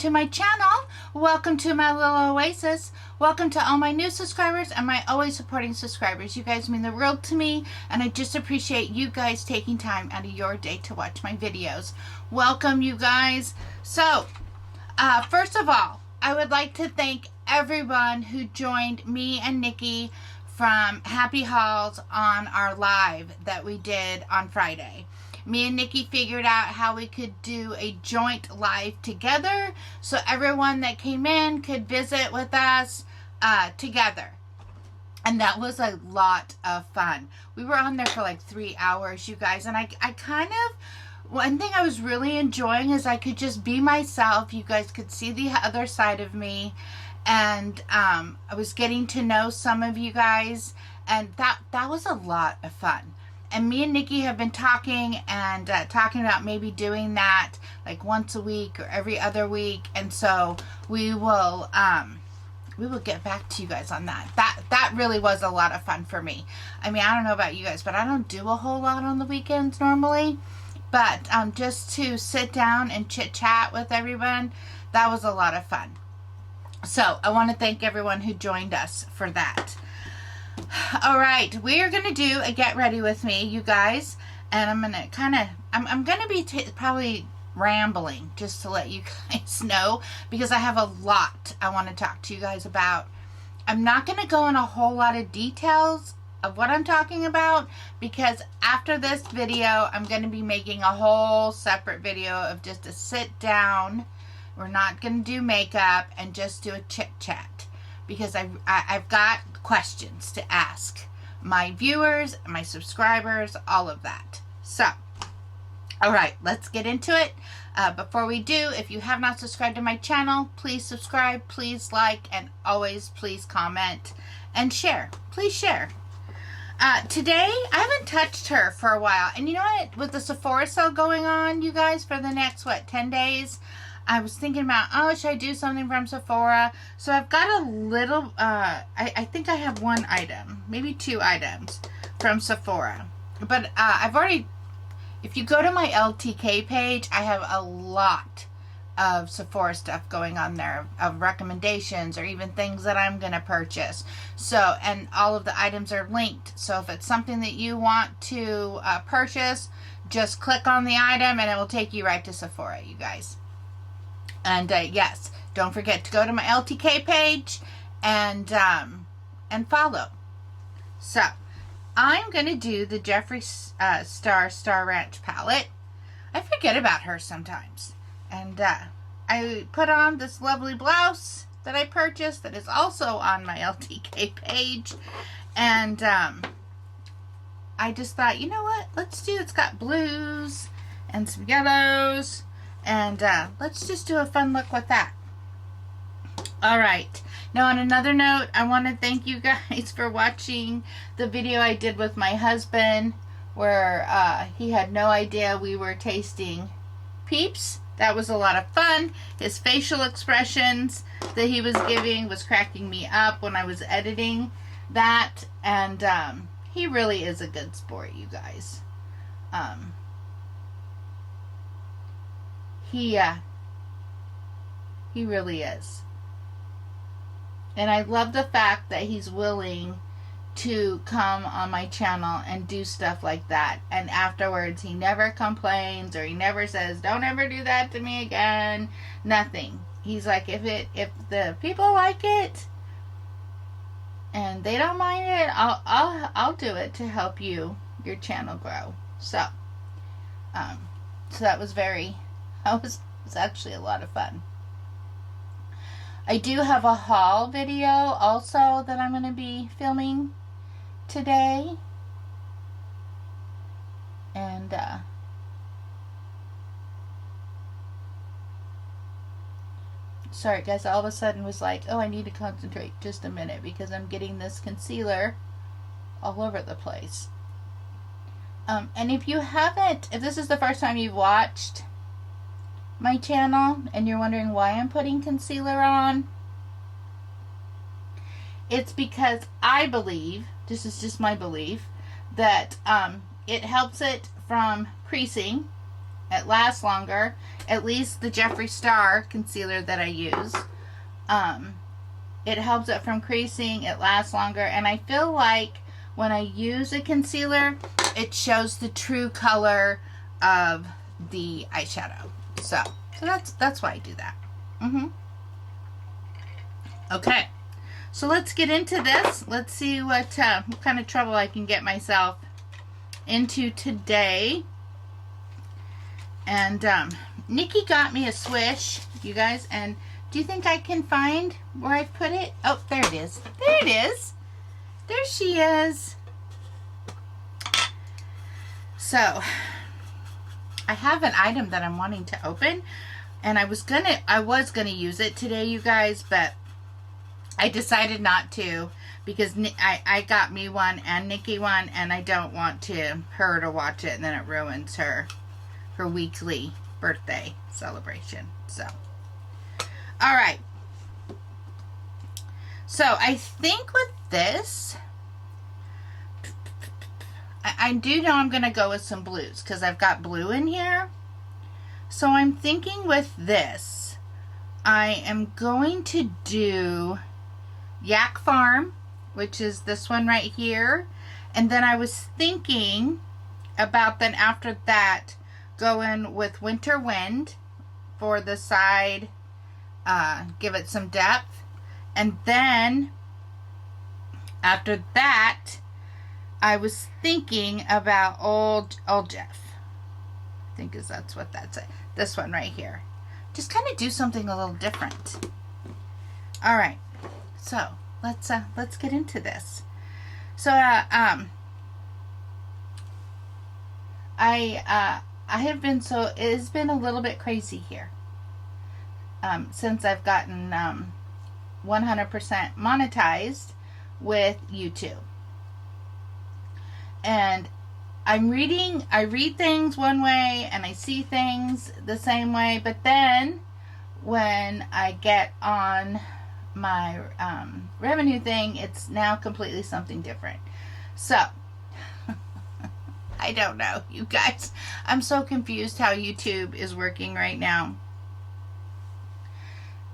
to my channel. Welcome to my little oasis. Welcome to all my new subscribers and my always supporting subscribers. You guys mean the world to me, and I just appreciate you guys taking time out of your day to watch my videos. Welcome, you guys. So, first of all, I would like to thank everyone who joined me and Nikki from Happy Hauls on our live that we did on Friday. Me and Nikki figured out how we could do a joint live together so everyone that came in could visit with us together. And that was a lot of fun. We were on there for like 3 hours, you guys. And I kind of, one thing I was really enjoying is I could just be myself. You guys could see the other side of me. And I was getting to know some of you guys. And that was a lot of fun. And me and Nikki have been talking and talking about maybe doing that like once a week or every other week. And so we will get back to you guys on that. That really was a lot of fun for me. I mean, I don't know about you guys, but I don't do a whole lot on the weekends normally. But just to sit down and chit chat with everyone, that was a lot of fun. So I want to thank everyone who joined us for that. All right, we are going to do a get ready with me, you guys, and I'm going to I'm going to be probably rambling just to let you guys know, because I have a lot I want to talk to you guys about. I'm not going to go in a whole lot of details of what I'm talking about, because after this video, I'm going to be making a whole separate video of just a sit down. We're not going to do makeup and just do a chit chat, because I've got questions to ask my viewers, my subscribers, all of that. So, all right, let's get into it. Before we do, if you have not subscribed to my channel, please subscribe, please like, and always please comment and share. Please share. Today, I haven't touched her for a while. And you know what? With the Sephora sale going on, you guys, for the next, 10 days? I was thinking about, oh, should I do something from Sephora? So I've got a little, I think I have one item, maybe 2 items from Sephora. But I've already, if you go to my LTK page, I have a lot of Sephora stuff going on there, of recommendations or even things that I'm going to purchase. So, and all of the items are linked. So if it's something that you want to purchase, just click on the item and it will take you right to Sephora, you guys. And yes, don't forget to go to my LTK page and follow. So, I'm going to do the Jeffree Star Ranch Palette. I forget about her sometimes. And I put on this lovely blouse that I purchased that is also on my LTK page. And I just thought, you know what? Let's do, it's got blues and some yellows. And let's just do a fun look with that. All right. Now, on another note, I want to thank you guys for watching the video I did with my husband, where he had no idea we were tasting Peeps. That was a lot of fun. His facial expressions that he was giving was cracking me up when I was editing that. And he really is a good sport, you guys. He really is. And I love the fact that he's willing to come on my channel and do stuff like that. And afterwards, he never complains or he never says, don't ever do that to me again. Nothing. He's like, if the people like it and they don't mind it, I'll do it to help your channel grow. So that was was actually a lot of fun. I do have a haul video also that I'm going to be filming today. And sorry guys, all of a sudden was like, oh, I need to concentrate just a minute because I'm getting this concealer all over the place. And if this is the first time you've watched my channel and you're wondering why I'm putting concealer on, it's because I believe, this is just my belief, that it helps it from creasing It lasts longer. At least the Jeffree Star concealer that I use. It helps it from creasing. It lasts longer. And I feel like when I use a concealer, it shows the true color of the eyeshadow. So that's why I do that. Okay. So let's get into this. Let's see what kind of trouble I can get myself into today. And Nikki got me a swish, you guys, and do you think I can find where I put it? Oh, there it is. There it is. There she is. So, I have an item that I'm wanting to open, and I was gonna use it today, you guys, but I decided not to because I got me one and Nikki one, and I don't want her to watch it and then it ruins her weekly birthday celebration. So, all right. So I think with this, I do know I'm going to go with some blues because I've got blue in here. So I'm thinking with this, I am going to do Yak Farm, which is this one right here. And then I was thinking about then after that, going with Winter Wind for the side, give it some depth. And then after that, I was thinking about old Jeff. I think that's what that's it. This one right here. Just kind of do something a little different. All right. So let's get into this. So I have been it has been a little bit crazy here since I've gotten 100% monetized with YouTube. And I read things one way and I see things the same way, but then when I get on my revenue thing, it's now completely something different. So I don't know, you guys. I'm so confused how YouTube is working right now.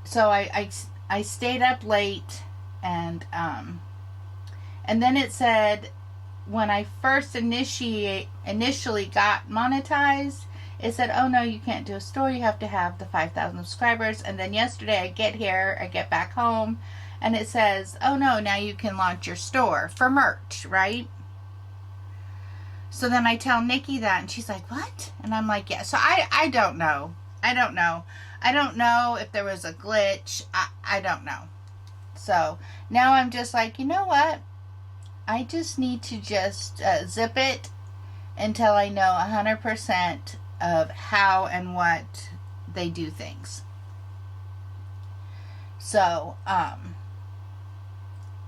So I stayed up late, and then it said when I first initially got monetized, it said, oh no, you can't do a store, you have to have the 5,000 subscribers. And then yesterday I get back home, and it says, oh no, now you can launch your store for merch, right? So then I tell Nikki that, and she's like, what? And I'm like, yeah. So I don't know. I don't know if there was a glitch. I don't know. So now I'm just like, you know what? I just need to just zip it until I know 100% of how and what they do things. So,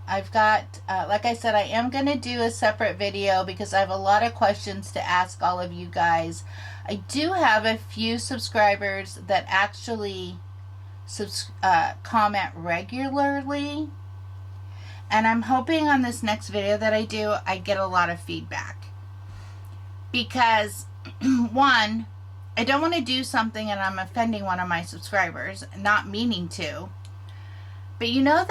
I've got, like I said, I am going to do a separate video because I have a lot of questions to ask all of you guys. I do have a few subscribers that actually comment regularly. And I'm hoping on this next video that I do, I get a lot of feedback. Because, one, I don't want to do something and I'm offending one of my subscribers, not meaning to. But you know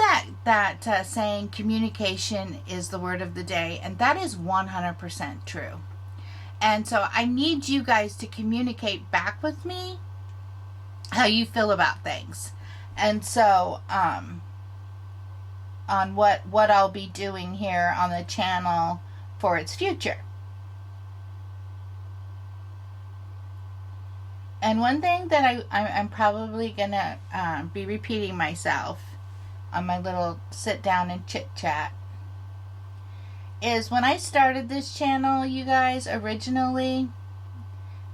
that saying, communication is the word of the day, and that is 100% true. And so I need you guys to communicate back with me how you feel about things. And so, on what I'll be doing here on the channel for its future. And one thing that I'm probably gonna be repeating myself on my little sit down and chit chat is when I started this channel, you guys, originally,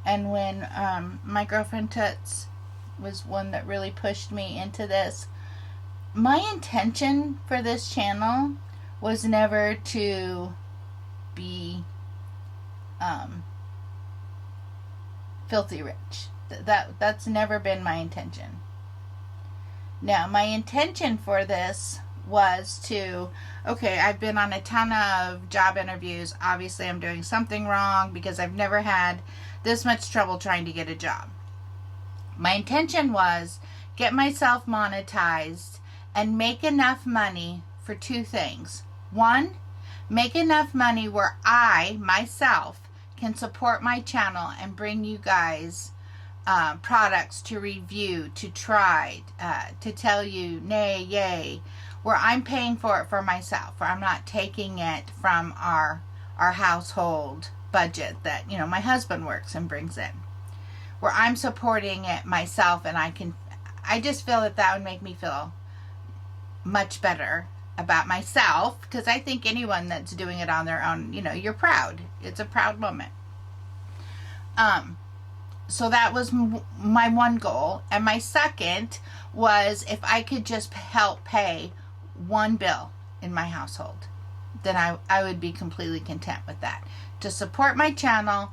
and when my girlfriend Toots was one that really pushed me into this, my intention for this channel was never to be filthy rich. That's never been my intention. Now, my intention for this was to, okay, I've been on a ton of job interviews. Obviously, I'm doing something wrong because I've never had this much trouble trying to get a job. My intention was get myself monetized and make enough money for two things. One, make enough money where I, myself, can support my channel and bring you guys products to review, to try, to tell you nay, yay, where I'm paying for it for myself, where I'm not taking it from our household budget that, you know, my husband works and brings in, where I'm supporting it myself, and I just feel that that would make me feel much better about myself, because I think anyone that's doing it on their own, you know, you're proud. It's a proud moment. So that was my one goal. And my second was if I could just help pay one bill in my household, then I would be completely content with that. To support my channel,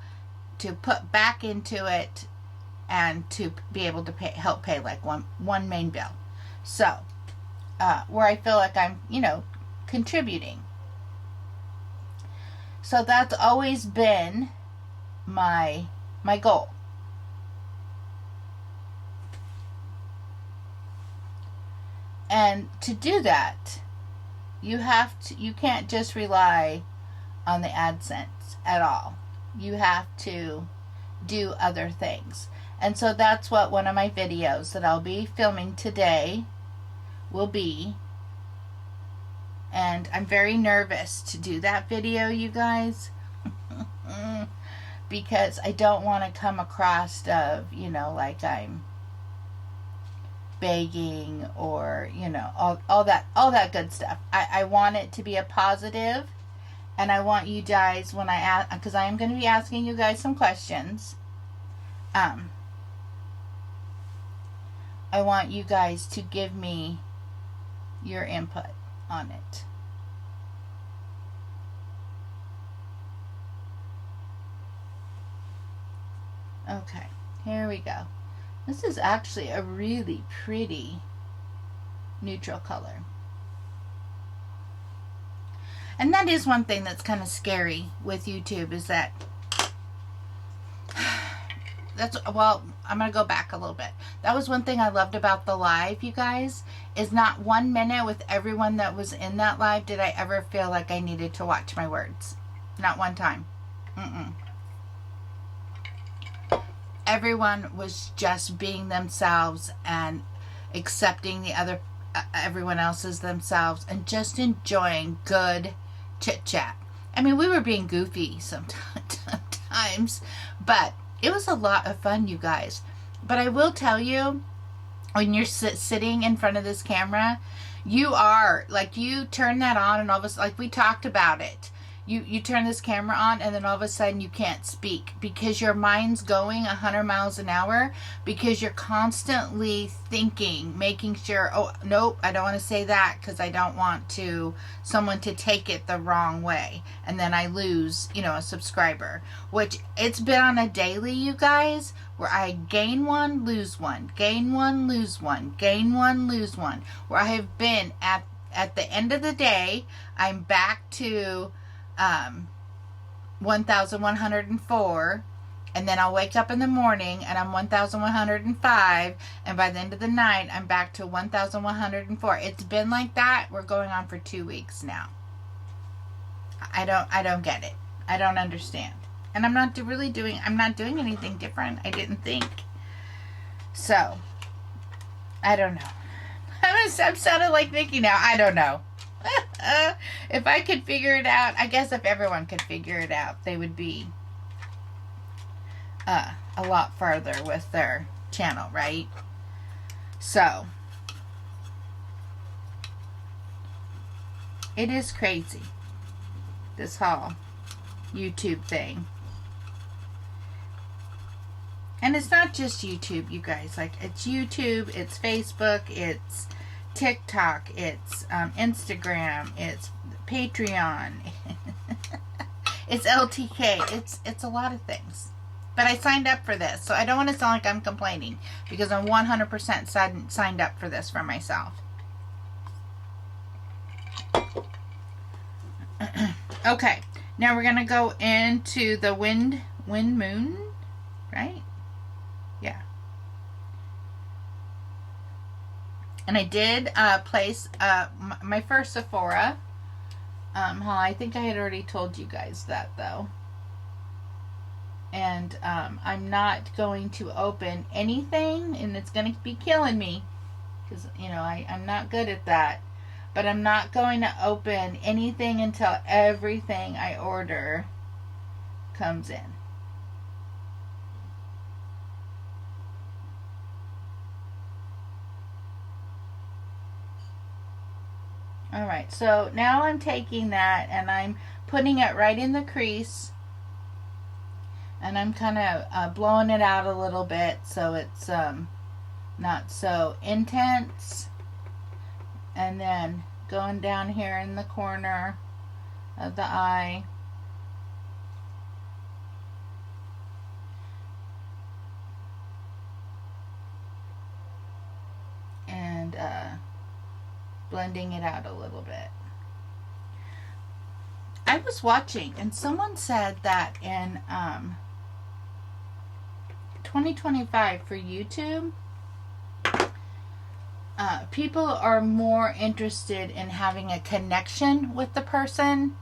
to put back into it, and to be able to help pay like one main bill. So, where I feel like I'm, you know, contributing. So that's always been my goal. And to do that, you can't just rely on the AdSense at all. You have to do other things. And so that's what one of my videos that I'll be filming today will be. And I'm very nervous to do that video, you guys, because I don't want to come across of, you know, like I'm begging or, you know, all that good stuff. I want it to be a positive, and I want you guys, when I ask, because I am going to be asking you guys some questions, I want you guys to give me your input on it. Okay, here we go. This is actually a really pretty neutral color. And that is one thing that's kind of scary with YouTube, is that well, I'm going to go back a little bit. That was one thing I loved about the live, you guys, is not 1 minute with everyone that was in that live did I ever feel like I needed to watch my words. Not one time. Everyone was just being themselves and accepting the other, everyone else's themselves, and just enjoying good chit chat. I mean, we were being goofy sometimes, but it was a lot of fun, you guys. But I will tell you, when you're sitting in front of this camera, you are, like, you turn that on and all of a sudden, like we talked about it, you turn this camera on and then all of a sudden you can't speak because your mind's going 100 miles an hour, because you're constantly thinking, making sure, oh, nope, I don't want to say that because I don't want someone to take it the wrong way. And then I lose, you know, a subscriber, which it's been on a daily, you guys, where I gain one, lose one, gain one, lose one, gain one, lose one, where I have been at the end of the day, I'm back to 1,104, and then I'll wake up in the morning and I'm 1,105, and by the end of the night I'm back to 1,104. It's been like that. We're going on for 2 weeks now. I don't get it. I don't understand. And I'm not doing anything different. I didn't think. So, I don't know. I'm sounding like Nikki now. I don't know. If I could figure it out, I guess if everyone could figure it out, they would be a lot farther with their channel, right? So, it is crazy, this whole YouTube thing. And it's not just YouTube, you guys. Like, it's YouTube, it's Facebook, it's TikTok, it's Instagram, it's Patreon, it's LTK, it's a lot of things. But I signed up for this, so I don't want to sound like I'm complaining, because I'm 100% signed up for this for myself. Okay, now we're gonna go into the wind moon, right? Yeah. And I did place my first Sephora haul. I think I had already told you guys that though. And I'm not going to open anything, and it's going to be killing me because, you know, I'm not good at that. But I'm not going to open anything until everything I order comes in. Alright, so now I'm taking that and I'm putting it right in the crease. And I'm kind of blowing it out a little bit so it's not so intense. And then going down here in the corner of the eye. And blending it out a little bit. I was watching and someone said that in 2025 for YouTube, people are more interested in having a connection with the person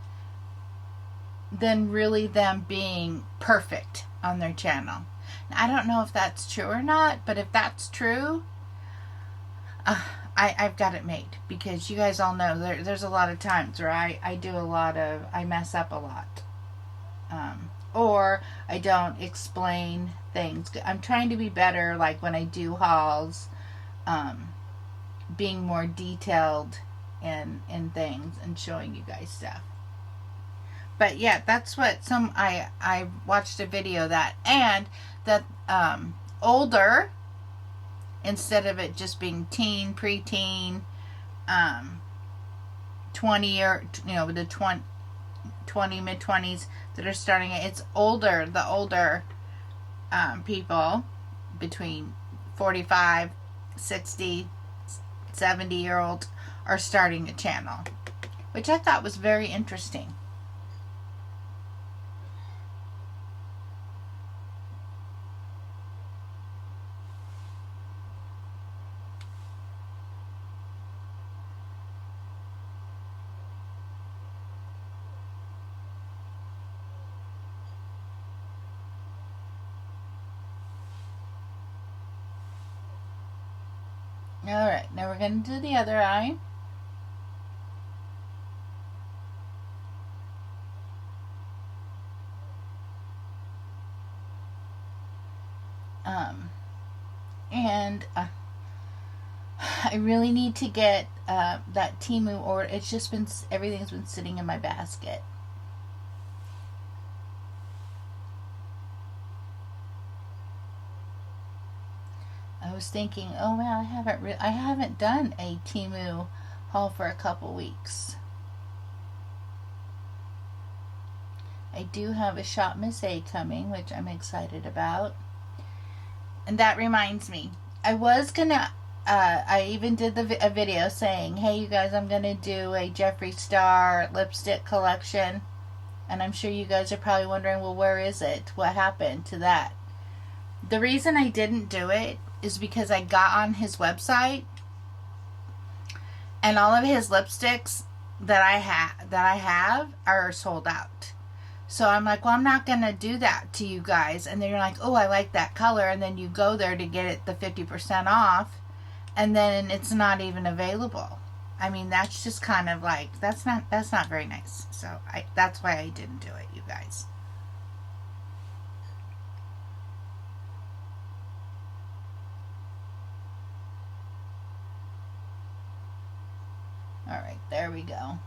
than really them being perfect on their channel. Now, I don't know if that's true or not, but if that's true, I've got it made, because you guys all know there's a lot of times where I mess up a lot. Or I don't explain things. I'm trying to be better, like when I do hauls, being more detailed in things and showing you guys stuff. But yeah, that's what I watched a video that, and that older, instead of it just being teen, preteen, 20 or, you know, the 20 mid-20s that are starting it. It's older, the older people between 45, 60, 70-year-old are starting a channel, which I thought was very interesting. Alright, now we're going to do the other eye. And I really need to get that Temu order. It's just been, everything's been sitting in my basket. I was thinking, oh man, I haven't done a Temu haul for a couple weeks. I do have a Shop Miss A coming, which I'm excited about. And that reminds me, I was gonna, I even did a video saying, hey you guys, I'm gonna do a Jeffree Star lipstick collection. And I'm sure you guys are probably wondering, well, where is it? What happened to that? The reason I didn't do it is because I got on his website and all of his lipsticks that I have are sold out. So I'm like, well, I'm not going to do that to you guys. And then you're like, oh, I like that color. And then you go there to get it the 50% off. And then it's not even available. I mean, that's just kind of like, that's not very nice. So that's why I didn't do it, you guys. Alright, there we go.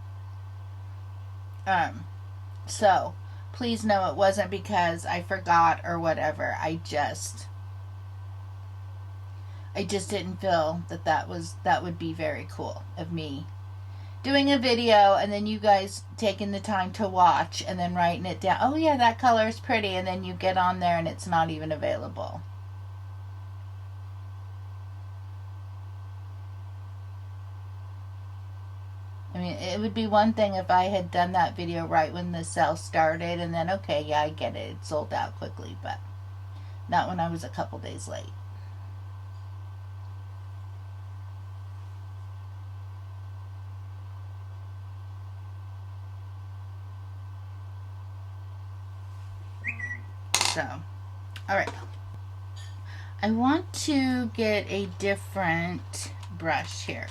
So, please know it wasn't because I forgot or whatever. I just didn't feel that would be very cool of me doing a video and then you guys taking the time to watch and then writing it down. Oh yeah, that color is pretty, and then you get on there and it's not even available. I mean, it would be one thing if I had done that video right when the sale started, and then, okay, yeah, I get it. It sold out quickly, but not when I was a couple days late. So, alright. I want to get a different brush here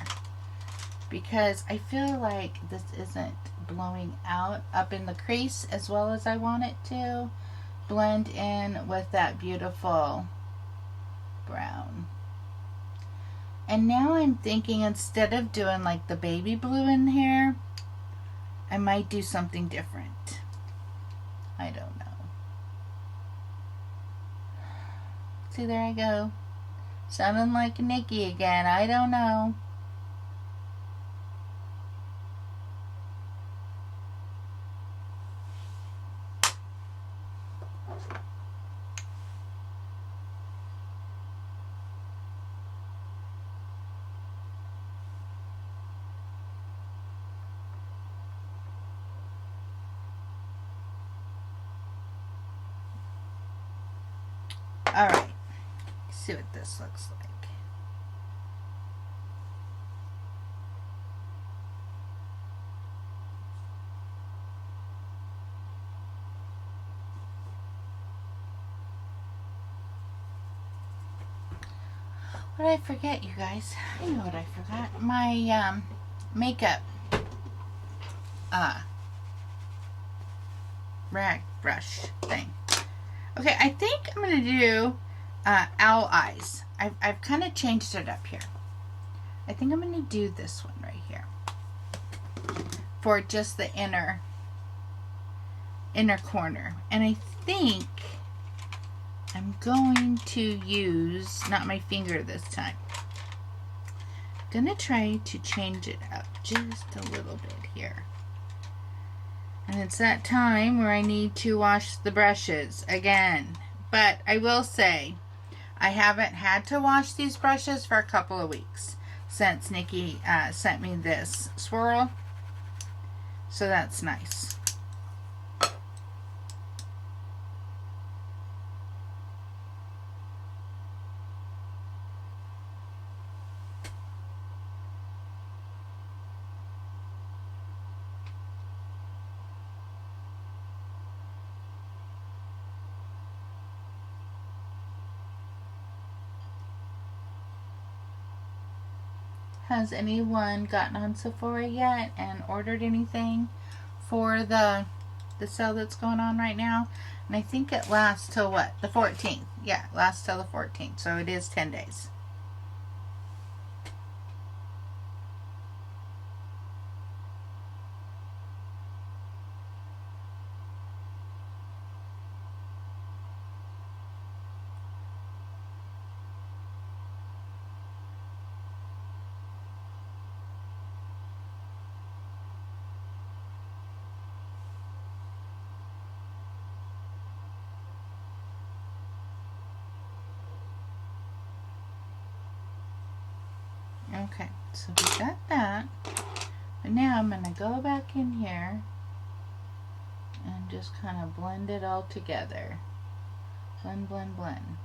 because I feel like this isn't blowing out up in the crease as well as I want it to blend in with that beautiful brown. And now I'm thinking, instead of doing like the baby blue in here, I might do something different. I don't know. See, there I go. Sounding like Nikki again. I don't know. Alright. See what this looks like. What did I forget, you guys? I know what I forgot. My makeup rag brush thing. Okay, I think I'm going to do owl eyes. I've kind of changed it up here. I think I'm going to do this one right here for just the inner corner. And I think I'm going to use, not my finger this time. I'm going to try to change it up just a little bit here. And it's that time where I need to wash the brushes again. But I will say, I haven't had to wash these brushes for a couple of weeks since Nikki sent me this swirl. So that's nice. Has anyone gotten on Sephora yet and ordered anything for the sale that's going on right now? And I think it lasts till what? The 14th. Yeah, it lasts till the 14th. So it is 10 days. Okay, so we got that. But now I'm going to go back in here and just kind of blend it all together. Blend, blend, blend.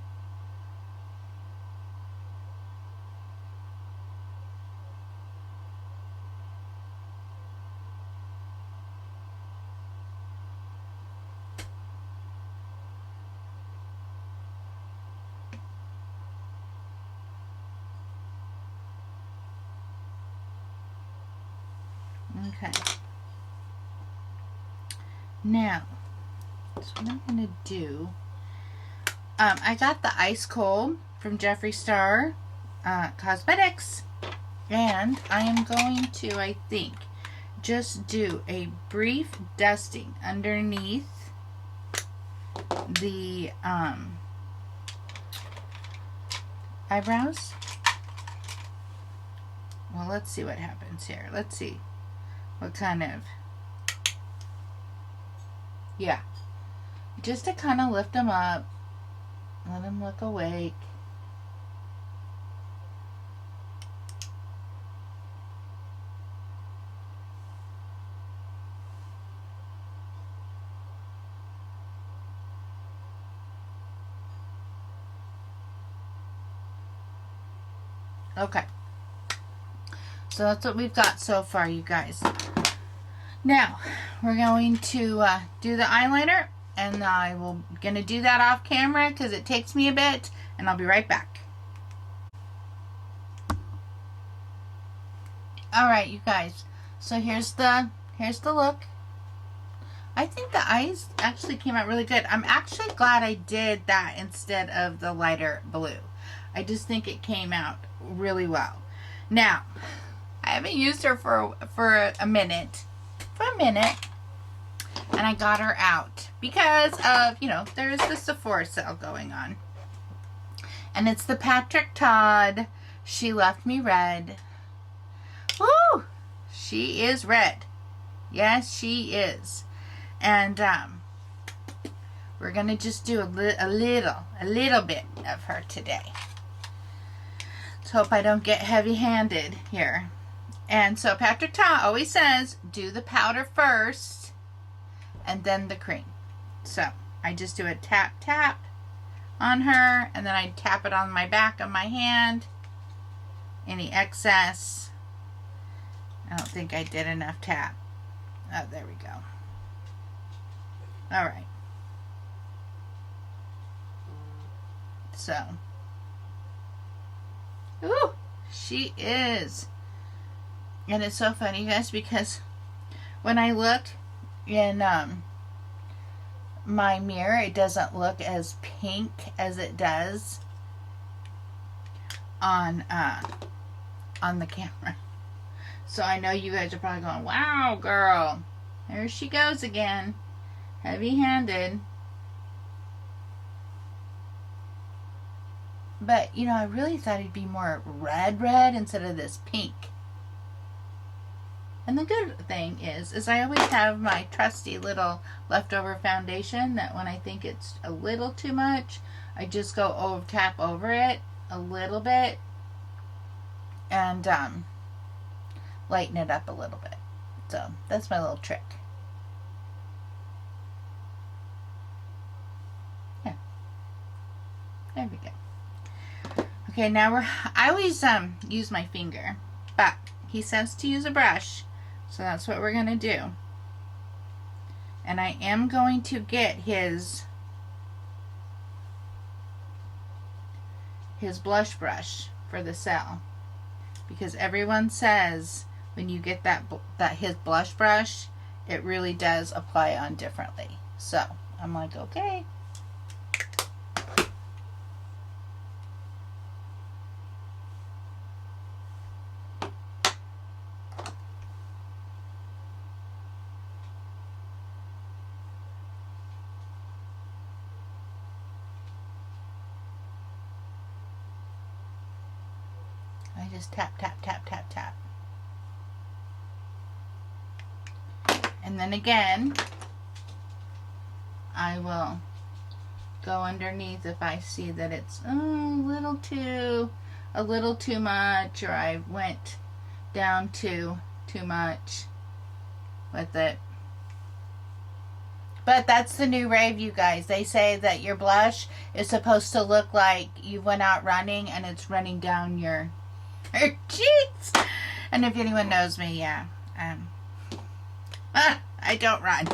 Okay. Now, so what I'm going to do, I got the Ice Cold from Jeffree Star Cosmetics, and I am going to, I think, just do a brief dusting underneath the eyebrows. Well, let's see what happens here. Let's see what kind of, yeah, just to kind of lift them up, let them look awake. Okay. So that's what we've got so far, you guys. Now, we're going to do the eyeliner, and I will gonna do that off camera because it takes me a bit, and I'll be right back. All right, you guys. So here's the look. I think the eyes actually came out really good. I'm actually glad I did that instead of the lighter blue. I just think it came out really well. Now, I haven't used her for a minute. And I got her out because of, you know, there's the Sephora sale going on. And it's the Patrick Todd She Left Me Red. Woo! She is red. Yes, she is. And we're going to just do a little bit of her today. Let's hope I don't get heavy-handed here. And so Patrick Ta always says, do the powder first and then the cream. So I just do a tap, tap on her, and then I tap it on my back of my hand. Any excess. I don't think I did enough tap. Oh, there we go. All right. So. Ooh, she is. And it's so funny, you guys, because when I look in my mirror, it doesn't look as pink as it does on the camera. So I know you guys are probably going, wow, girl, there she goes again, heavy-handed. But, you know, I really thought it'd be more red instead of this pink. And the good thing is I always have my trusty little leftover foundation that when I think it's a little too much, I just go tap over it a little bit and lighten it up a little bit. So that's my little trick. Yeah. There we go. Okay, now I always use my finger, but he says to use a brush. So that's what we're going to do. And I am going to get his blush brush for the sale. Because everyone says when you get his blush brush, it really does apply on differently. So I'm like, okay. I just tap, tap, tap, tap, tap. And then again, I will go underneath if I see that it's a little too much, or I went down too much with it. But that's the new rave, you guys. They say that your blush is supposed to look like you went out running and it's running down your cheeks. And if anyone knows me, yeah, I don't run.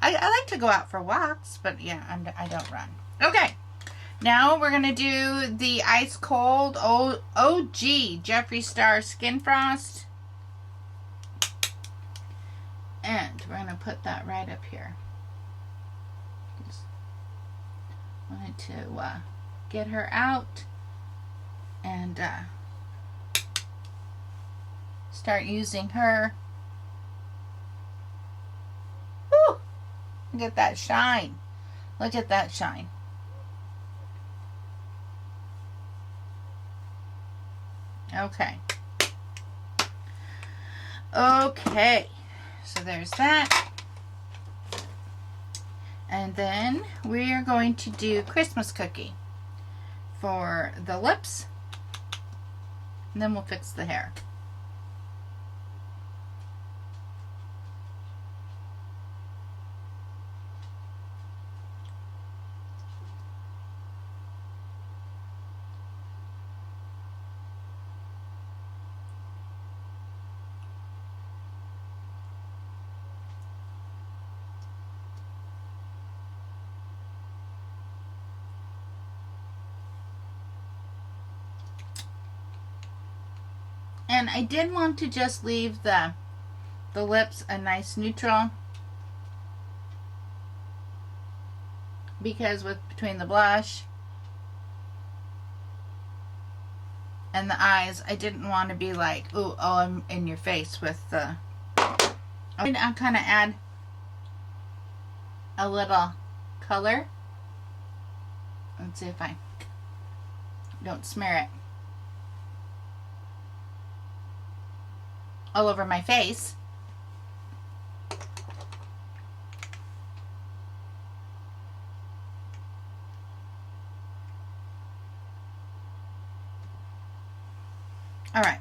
I like to go out for walks, but yeah, I don't run. Okay, now we're gonna do the ice cold OG Jeffree Star Skin Frost, and we're gonna put that right up here. Just wanted to get her out and start using her. Woo! Look at that shine. Look at that shine. Okay. Okay. So there's that. And then we are going to do Christmas cookie for the lips. And then we'll fix the hair. And I did want to just leave the lips a nice neutral, because between the blush and the eyes, I didn't want to be like, ooh, oh, I'm in your face with the... I'll kind of add a little color. Let's see if I don't smear it all over my face. All right.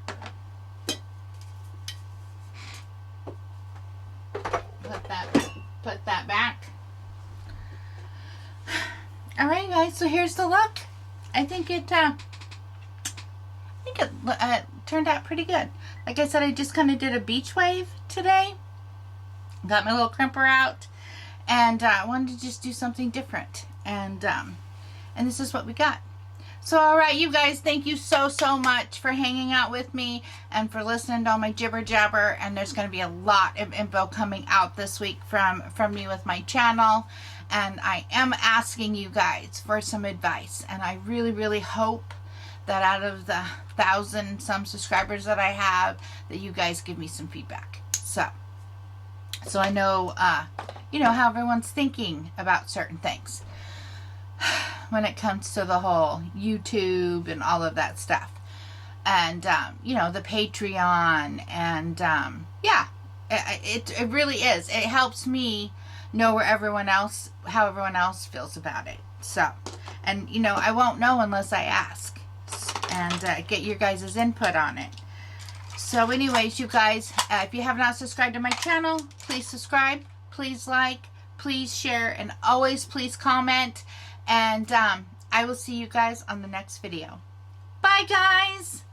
Put that back. All right, guys. So here's the look. I think it turned out pretty good. Like I said, I just kind of did a beach wave today. Got my little crimper out, and I wanted to just do something different. And this is what we got. So, all right, you guys, thank you so much for hanging out with me and for listening to all my jibber jabber. And there's going to be a lot of info coming out this week from me with my channel. And I am asking you guys for some advice. And I really hope that out of the 1,000-some subscribers that I have, that you guys give me some feedback. So I know, how everyone's thinking about certain things when it comes to the whole YouTube and all of that stuff. And, the Patreon. And, it really is. It helps me know how everyone else feels about it. So, and, I won't know unless I ask and get your guys' input on it. So anyways, you guys, if you have not subscribed to my channel, please subscribe, please like, please share, and always please comment. And I will see you guys on the next video. Bye, guys!